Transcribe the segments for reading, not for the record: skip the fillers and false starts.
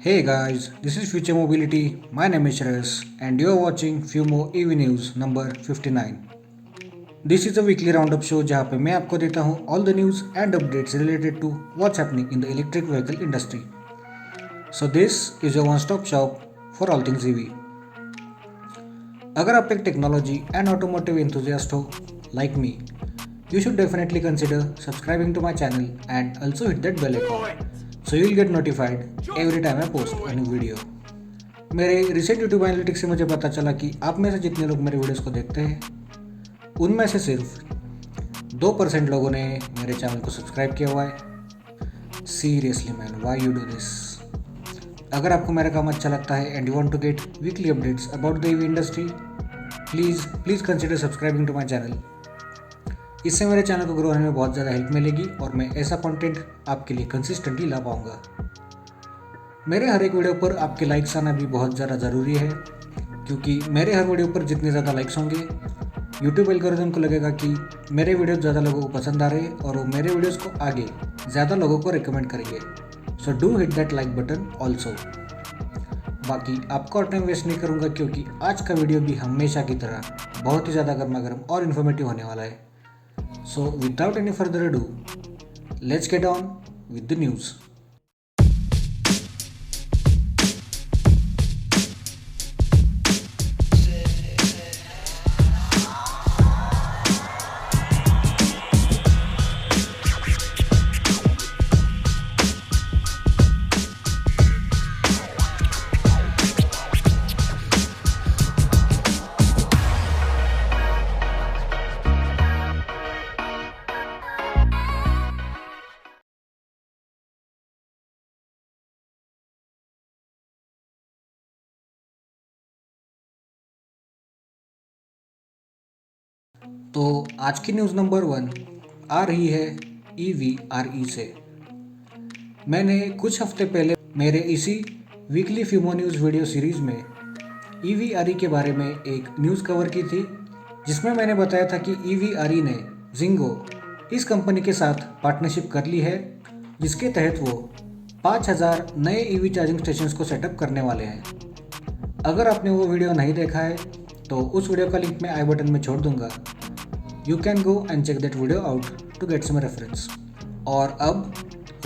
Hey guys, this is Future Mobility. My name is Shreyas and you are watching FUMO EV News number 59. This is a weekly roundup show जहाँ पे मैं आपको देता हूँ all the news and updates related to what's happening in the electric vehicle industry. So this is your one-stop shop for all things EV. अगर आप एक technology and automotive enthusiast हो like me, you should definitely consider subscribing to my channel and also hit that bell icon so you'll get notified every time I post a new video. मेरे recent YouTube analytics से मुझे पता चला कि आप में से जितने लोग मेरे वीडियोस को देखते हैं उनमें से सिर्फ 2% लोगों ने मेरे चैनल को सब्सक्राइब किया हुआ है। Seriously man, why you do this? अगर आपको मेरा काम अच्छा लगता है and you want to get weekly updates about the EV industry, please consider subscribing to my channel. इससे मेरे चैनल को ग्रो होने में बहुत ज़्यादा हेल्प मिलेगी और मैं ऐसा कंटेंट आपके लिए कंसिस्टेंटली ला पाऊँगा। मेरे हर एक वीडियो पर आपके लाइक्स आना भी बहुत ज़्यादा ज़रूरी है, क्योंकि मेरे हर वीडियो पर जितने ज़्यादा लाइक्स होंगे यूट्यूब एल्गोरिथम को लगेगा कि मेरे वीडियोस ज़्यादा लोगों को पसंद आ रहे हैं और वो मेरे वीडियोस को आगे ज़्यादा लोगों को रिकमेंड करेंगे। So do hit that like button also. बाकी आपका और टाइम वेस्ट नहीं करूँगा, क्योंकि आज का वीडियो भी हमेशा की तरह बहुत ही ज़्यादा गर्मा गर्म और इन्फॉर्मेटिव होने वाला है। So without any further ado, let's get on with the news. तो आज की न्यूज़ नंबर 1 आ रही है EVRE से। मैंने कुछ हफ्ते पहले मेरे इसी वीकली फ्यूमो न्यूज़ वीडियो सीरीज़ में EVRE के बारे में एक न्यूज़ कवर की थी, जिसमें मैंने बताया था कि EVRE ने जिंगो इस कंपनी के साथ पार्टनरशिप कर ली है, जिसके तहत वो 5000 नए EV चार्जिंग स्टेशंस को सेटअप करने वाले हैं। अगर आपने वो वीडियो नहीं देखा है तो उस वीडियो का लिंक मैं आई बटन में छोड़ दूंगा। You can go and check that video out to get some reference. और अब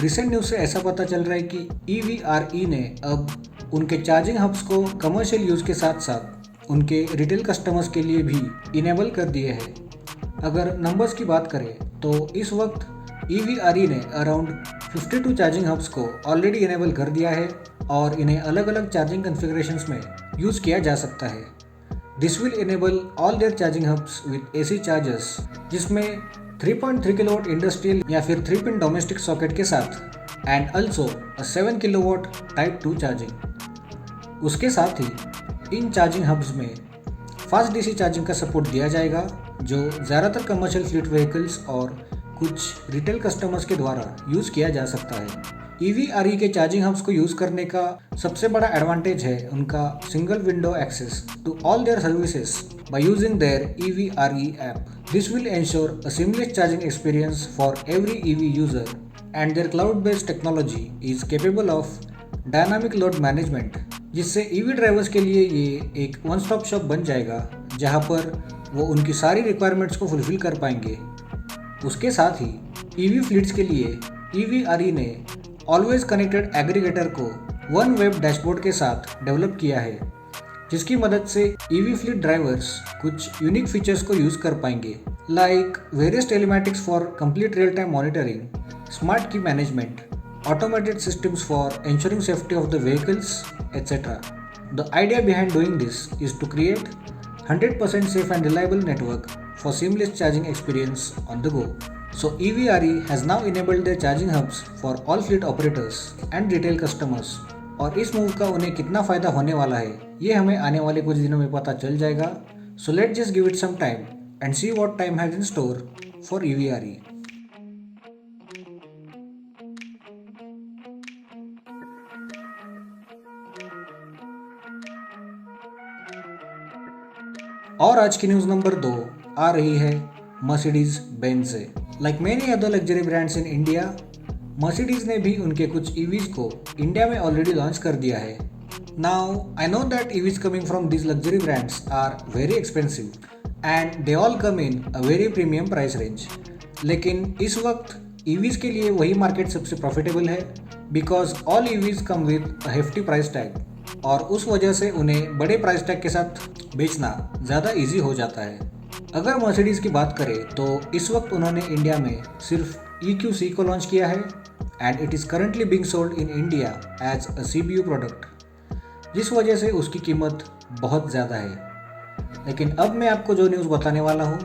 रिसेंट न्यूज़ से ऐसा पता चल रहा है कि EVRE ने अब उनके चार्जिंग हब्स को कमर्शियल यूज़ के साथ साथ उनके रिटेल कस्टमर्स के लिए भी इनेबल कर दिए हैं। अगर नंबर्स की बात करें तो इस वक्त EVRE ने अराउंड 52 चार्जिंग हब्स को ऑलरेडी इनेबल कर दिया है और इन्हें अलग अलग चार्जिंग कॉन्फ़िगरेशंस में यूज़ किया जा सकता है। This will enable all their charging hubs with AC chargers, जिसमें 3.3 किलोवाट इंडस्ट्रियल या फिर 3 पिन डोमेस्टिक सॉकेट के साथ and also 7 kilowatt type 2 charging. उसके साथ ही इन चार्जिंग हब्स में फास्ट DC चार्जिंग का सपोर्ट दिया जाएगा, जो ज़्यादातर कमर्शियल फ्लीट व्हीकल्स और कुछ रिटेल कस्टमर्स के द्वारा यूज़ किया जा सकता है। EVRE के चार्जिंग हब्स को यूज़ करने का सबसे बड़ा एडवांटेज है उनका single window access to all their services by using their EVRE app. This will ensure a seamless charging experience for every EV user and their cloud based technology is capable of dynamic load management, जिससे EV drivers के लिए ये एक one stop shop बन जाएगा, जहाँ पर वो उनकी सारी रिक्वायरमेंट्स को फुलफिल कर पाएंगे। उसके साथ ही EV फ्लीट्स के लिए EVRE ने ऑलवेज कनेक्टेड एग्रीगेटर को वन वेब डैशबोर्ड के साथ डेवलप किया है, जिसकी मदद से EV फ्लीट ड्राइवर्स कुछ यूनिक फीचर्स को यूज़ कर पाएंगे, like various telematics for complete real time monitoring, smart की management, automated systems for ensuring safety of the vehicles, etc. The idea behind doing this is to create 100% safe and reliable network for seamless charging experience on the go. So EVRE has now enabled their charging hubs for all fleet operators and retail customers. और इस move का उन्हें कितना फ़ायदा होने वाला है ये हमें आने वाले कुछ दिनों में पता चल जाएगा। So let's just give it some time and see what time has in store for EVRE. और आज की न्यूज़ नंबर 2 आ रही है मर्सिडीज बेंज से। Like many other luxury brands in India, Mercedes ने भी उनके कुछ ईवीज को इंडिया में ऑलरेडी लॉन्च कर दिया है। Now I know that EVs coming from these luxury brands are very expensive and they all come in a very premium price range. लेकिन इस वक्त ईवीज के लिए वही मार्केट सबसे प्रॉफिटेबल है because all EVs come with a hefty price tag, और उस वजह से उन्हें बड़े प्राइस टैग के साथ बेचना ज़्यादा इजी हो जाता है। अगर मर्सिडीज़ की बात करें तो इस वक्त उन्होंने इंडिया में सिर्फ EQC को लॉन्च किया है and it is currently being sold in India as a CBU product, जिस वजह से उसकी कीमत बहुत ज़्यादा है। लेकिन अब मैं आपको जो न्यूज़ बताने वाला हूँ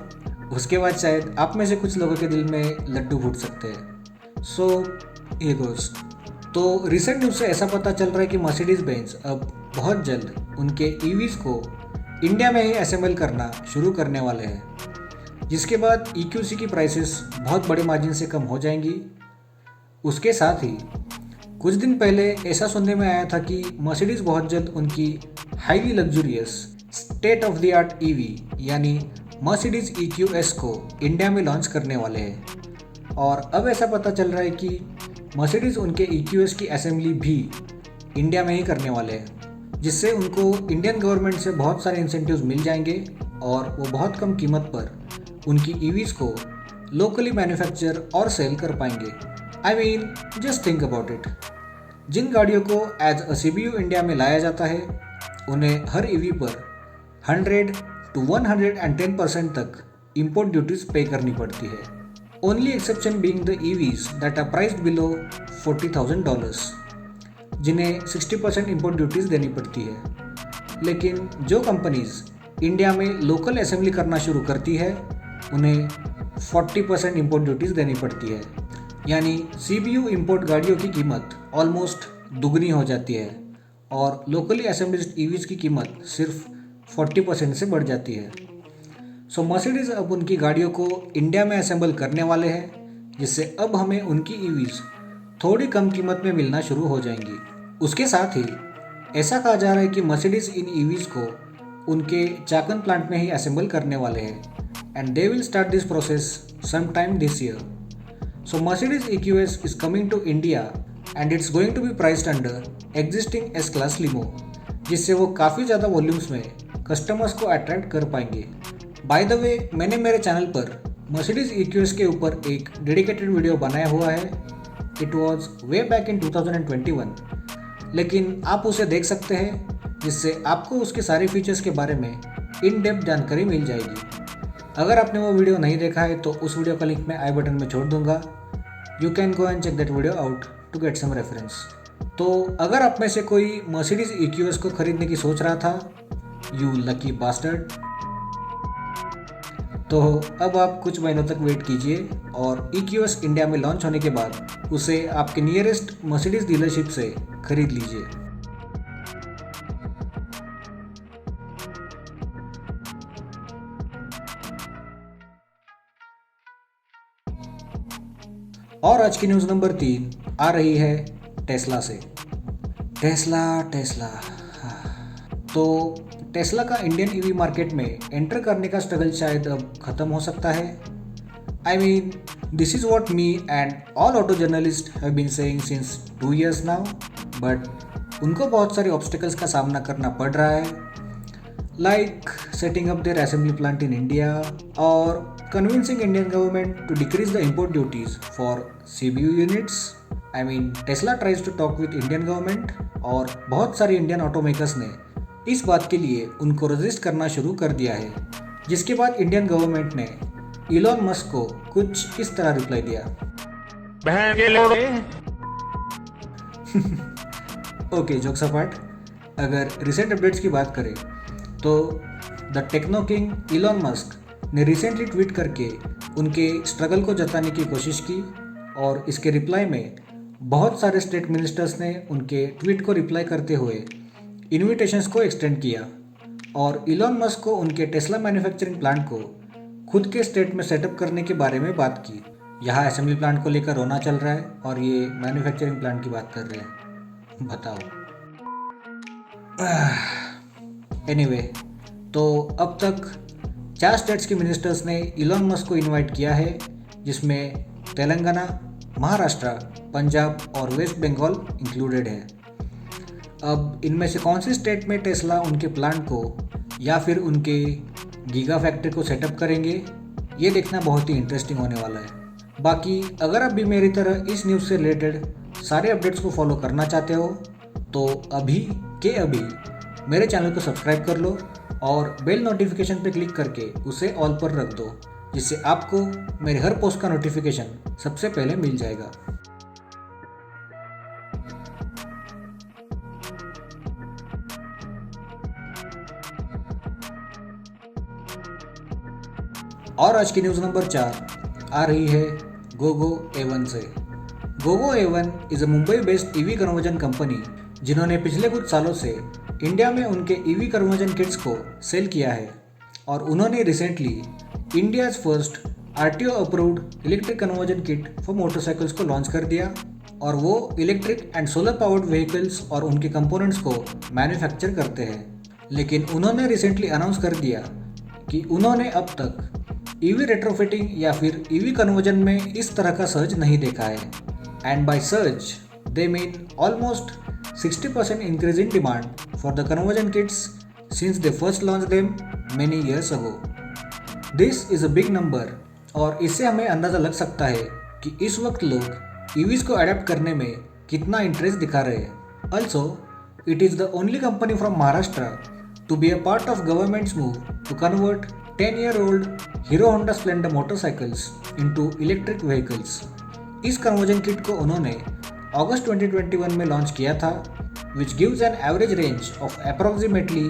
उसके बाद शायद आप में से कुछ लोगों के दिल में लड्डू फूट सकते हैं। सो ये गोस। तो रिसेंट न्यूज़ से ऐसा पता चल रहा है कि मर्सिडीज बेंज अब बहुत जल्द उनके ईवीज को इंडिया में ही असेंबल करना शुरू करने वाले हैं, जिसके बाद EQC की प्राइसेस बहुत बड़े मार्जिन से कम हो जाएंगी। उसके साथ ही कुछ दिन पहले ऐसा सुनने में आया था कि मर्सिडीज बहुत जल्द उनकी highly luxurious state of the art EV यानी मर्सिडीज EQS को इंडिया में लॉन्च करने वाले हैं। और अब ऐसा पता चल रहा है कि मर्सिडीज उनके EQS की असेंबली भी इंडिया में ही करने वाले हैं, जिससे उनको इंडियन गवर्नमेंट से बहुत सारे इंसेंटिव्स मिल जाएंगे और वो बहुत कम कीमत पर उनकी EVs को लोकली मैन्युफैक्चर और सेल कर पाएंगे। I mean just think about it. जिन गाड़ियों को एज अ CBU इंडिया में लाया जाता है उन्हें हर EV पर 100 to 110% तक इंपोर्ट ड्यूटीज पे करनी पड़ती है। Only exception being the EVs that are priced below $40,000, जिन्हें 60% इंपोर्ट ड्यूटीज देनी पड़ती है। लेकिन जो कंपनीज इंडिया में लोकल असेंबली करना शुरू करती है उन्हें 40% इंपोर्ट ड्यूटीज देनी पड़ती है, यानी CBU इंपोर्ट गाड़ियों की कीमत ऑलमोस्ट दुगनी हो जाती है और लोकली असेंबल्ड EVs की कीमत सिर्फ 40% से बढ़ जाती है। सो मर्सिडीज अब उनकी गाड़ियों को इंडिया में असेंबल करने वाले हैं, जिससे अब हमें उनकी EVs थोड़ी कम कीमत में मिलना शुरू हो जाएंगी। उसके साथ ही ऐसा कहा जा रहा है कि मर्सिडीज इन EVs को उनके चाकन प्लांट में ही असेंबल करने वाले हैं and they will start this process some time this year. So Mercedes EQS is coming to India and it's going to be priced under existing S class limo, जिससे वो काफ़ी ज़्यादा वॉल्यूम्स में customers को attract कर पाएंगे। By the way, मैंने मेरे चैनल पर मर्सिडीज EQS के ऊपर एक डेडिकेटेड वीडियो बनाया हुआ है। It was way back in 2021, लेकिन आप उसे देख सकते हैं, जिससे आपको उसके सारे फीचर्स के बारे में इन डेप्थ जानकारी मिल जाएगी। अगर आपने वो वीडियो नहीं देखा है तो उस वीडियो का लिंक मैं आई बटन में छोड़ दूंगा। You can go and check that video out to get some reference. तो अगर आप में से कोई मर्सिडीज EQS को खरीदने की सोच रहा था, यू लकी बास्टर्ड, तो अब आप कुछ महीनों तक वेट कीजिए और EQS इंडिया में लॉन्च होने के बाद उसे आपके नियरेस्ट मर्सिडीज डीलरशिप से खरीद लीजिए। और आज की न्यूज़ नंबर 3 आ रही है टेस्ला से। टेस्ला तो टेस्ला का इंडियन EV मार्केट में एंटर करने का स्ट्रगल शायद अब ख़त्म हो सकता है। I mean this is what me and all auto journalist have been saying since 2 years now, but उनको बहुत सारे ऑब्स्टिकल्स का सामना करना पड़ रहा है, like setting up their assembly plant in India और convincing Indian government to decrease the import duties for CBU units. I mean, Tesla tries to talk with Indian government और बहुत सारे इंडियन ऑटोमेकर्स ने इस बात के लिए उनको रजिस्ट करना शुरू कर दिया है, जिसके बाद इंडियन गवर्नमेंट ने इलॉन मस्क को कुछ इस तरह रिप्लाई दिया। बहन के लोड़े। ओके, जोक्स अपार्ट, अगर रिसेंट अपडेट्स की बात करें तो the techno king Elon Musk ने रिसेंटली ट्वीट करके उनके स्ट्रगल को जताने की कोशिश की और इसके रिप्लाई में बहुत सारे स्टेट मिनिस्टर्स ने उनके ट्वीट को रिप्लाई करते हुए इनविटेशंस को एक्सटेंड किया और इलॉन मस्क को उनके टेस्ला मैन्युफैक्चरिंग प्लांट को खुद के स्टेट में सेटअप करने के बारे में बात की। यहाँ असेंबली प्लांट को लेकर रोना चल रहा है और ये मैन्युफैक्चरिंग प्लांट की बात कर रहे हैं, बताओ। एनीवे, तो अब तक 4 स्टेट्स के मिनिस्टर्स ने इलॉन मस्क को इनवाइट किया है, जिसमें तेलंगाना, महाराष्ट्र, पंजाब और वेस्ट बंगाल इंक्लूडेड है। अब इनमें से कौन सी स्टेट में टेस्ला उनके प्लांट को या फिर उनके गीगा फैक्ट्री को सेटअप करेंगे, ये देखना बहुत ही इंटरेस्टिंग होने वाला है। बाकी अगर आप भी मेरी तरह इस न्यूज़ से रिलेटेड सारे अपडेट्स को फॉलो करना चाहते हो तो अभी के अभी मेरे चैनल को सब्सक्राइब कर लो और बेल नोटिफिकेशन पे क्लिक करके उसे ऑल पर रख दो, जिससे आपको मेरे हर पोस्ट का नोटिफिकेशन सबसे पहले मिल जाएगा। और आज की न्यूज़ नंबर 4 आ रही है गोगो A1 से। Gogo A1 is a Mumbai based EV conversion company जिन्होंने पिछले कुछ सालों से इंडिया में उनके ईवी कन्वर्जन किट्स को सेल किया है और उन्होंने recently India's first RTO approved electric conversion kit for motorcycles को लॉन्च कर दिया और वो electric and solar powered vehicles और उनके कंपोनेंट्स को मैन्युफैक्चर करते हैं। लेकिन उन्होंने रिसेंटली अनाउंस कर दिया कि उन्होंने अब तक ईवी रेट्रोफिटिंग या फिर ईवी कन्वर्जन में इस तरह का सर्च नहीं देखा है। And by surge they mean almost 60% increase in demand for the conversion kits since they first launch them many years ago. This is a big number और इससे हमें अंदाज़ा लग सकता है कि इस वक्त लोग ईवीज़ को अडेप्ट करने में कितना इंटरेस्ट दिखा रहे हैं। Also it is the only company from Maharashtra to be a part of government's move to convert 10-year-old Hero Honda splendor motorcycles into electric vehicles. इस कन्वर्जन किट को उन्होंने अगस्त 2021 में लॉन्च किया था, which gives an average range of approximately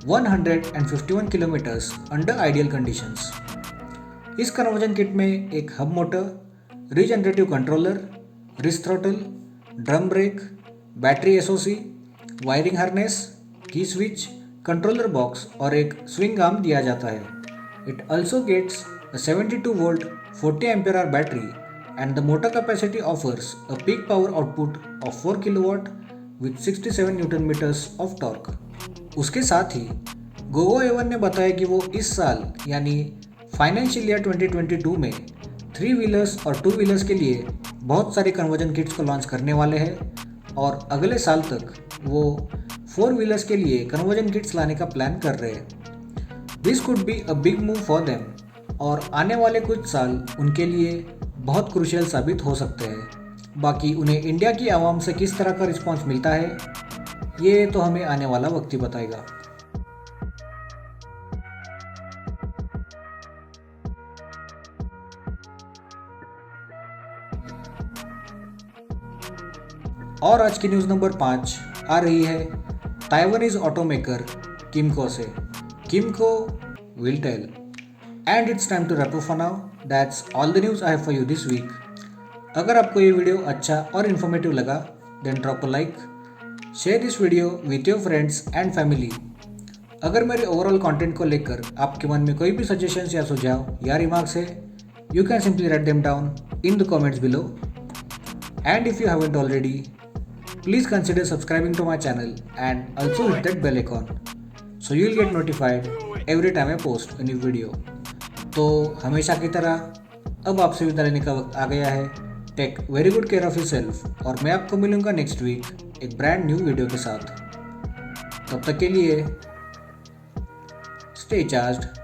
151 kilometres under ideal conditions. इस conversion kit में एक hub motor, regenerative controller, wrist throttle, drum brake, battery SOC, wiring harness, की स्विच, कंट्रोलर बॉक्स और एक स्विंग आर्म दिया जाता है। It also gets a 72 volt 40 ampere hour battery and the motor capacity offers a peak power output of 4 kilowatt with 67 Newton meters of torque। उसके साथ ही Gogo A1 ने बताया कि वो इस साल यानी फाइनेंशियल ईयर 2022 में 3 व्हीलर्स और 2 व्हीलर्स के लिए बहुत सारी कन्वर्जन किट्स को लॉन्च करने वाले हैं और अगले साल तक वो 4 व्हीलर्स के लिए कन्वर्जन किट्स लाने का प्लान कर रहे हैं। This could be a big move for them और आने वाले कुछ साल उनके लिए बहुत क्रूशियल साबित हो सकते हैं। बाकी उन्हें इंडिया की आवाम से किस तरह का रिस्पांस मिलता है ये तो हमें आने वाला वक्त ही बताएगा। और आज की न्यूज़ नंबर 5 आ रही है ताइवानीज ऑटोमेकर किमको से। Kimco will tell. And it's time to wrap up for now. That's all the news I have for you this week. अगर आपको ये वीडियो अच्छा और इन्फॉर्मेटिव लगा then drop a like. Share this video with your friends and family. अगर मेरे overall content को लेकर आपके मन में कोई भी सजेशंस या सुझाव या रिमार्क्स है, you can simply write them down in the comments below. And if you haven't already, please consider subscribing to my channel and also hit that bell icon. So you'll get notified every time I post a new video. तो हमेशा की तरह अब आपसे विदा लेने का वक्त आ गया है। Take very good care of yourself और मैं आपको मिलूंगा नेक्स्ट वीक एक ब्रांड न्यू वीडियो के साथ। तब तक के लिए स्टे चार्ज्ड।